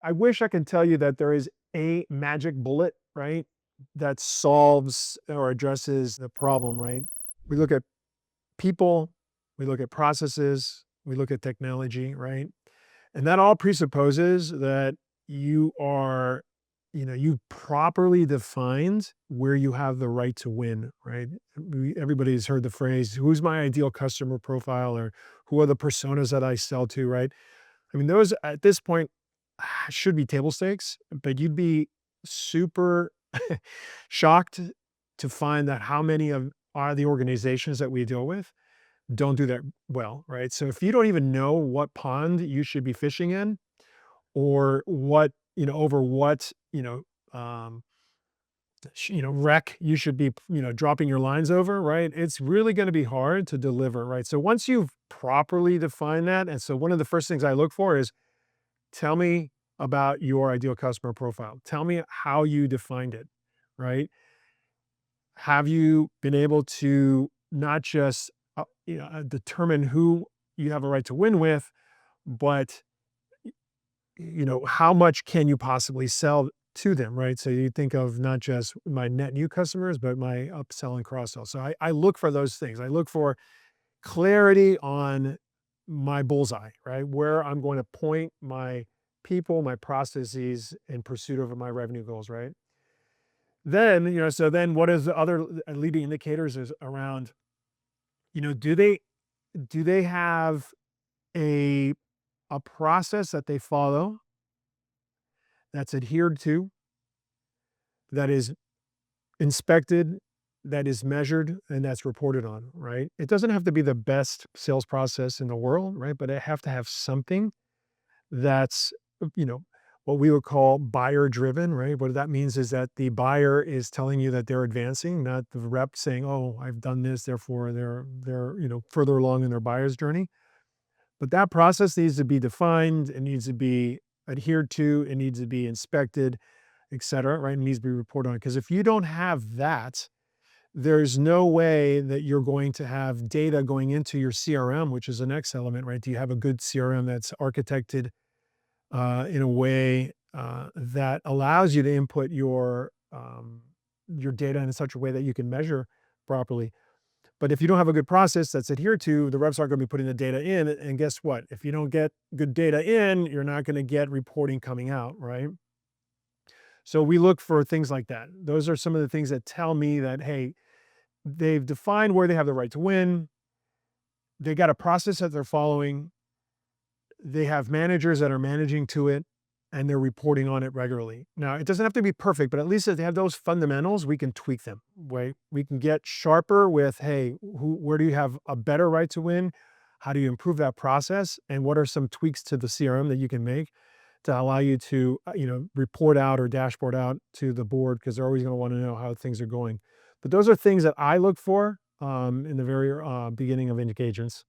I wish I could tell you that there is a magic bullet, right, that solves or addresses the problem, right? We look at people, we look at processes, we look at technology, right? And that all presupposes that you are, you've properly defined where you have the right to win, right? Everybody's heard the phrase, who's my ideal customer profile, or who are the personas that I sell to, right? I mean, those at this point should be table stakes, but you'd be super shocked to find that how many of are the organizations that we deal with don't do that well, right? So if you don't even know what pond you should be fishing in, or what, over what, um, wreck you should be, dropping your lines over, right? It's really going to be hard to deliver, right? So once you've properly defined that, and so one of the first things I look for is tell me about your ideal customer profile. Tell me how you defined it, right? Have you been able to not just determine who you have a right to win with, but how much can you possibly sell to them, right? So you think of not just my net new customers, but my upsell and cross sell. So I look for those things. I look for clarity on my bullseye, right? Where I'm going to point my people, my processes in pursuit of my revenue goals, right? Then, so then what is the other leading indicators is around, do they have a a process that they follow that's adhered to, that is inspected, that is measured, and that's reported on, right? It doesn't have to be the best sales process in the world, right? But I have to have something that's, you know, what we would call buyer driven, right? What that means is that the buyer is telling you that they're advancing, not the rep saying, "Oh, I've done this, therefore they're further along in their buyer's journey." But that process needs to be defined, it needs to be adhered to, it needs to be inspected, et cetera, right? It needs to be reported on. Because if you don't have that, there's no way that you're going to have data going into your CRM, which is the next element, right? Do you have a good CRM that's architected in a way that allows you to input your data in such a way that you can measure properly? But if you don't have a good process that's adhered to, the reps aren't going to be putting the data in. And guess what? If you don't get good data in, you're not going to get reporting coming out, right? So we look for things like that. Those are some of the things that tell me that, hey, they've defined where they have the right to win. They got a process that they're following. They have managers that are managing to it, and they're reporting on it regularly. Now, it doesn't have to be perfect, but at least if they have those fundamentals, we can tweak them, right? We can get sharper with, hey, where do you have a better right to win? How do you improve that process? And what are some tweaks to the CRM that you can make to allow you to, report out or dashboard out to the board, because they're always going to want to know how things are going. But those are things that I look for in the very beginning of engagements.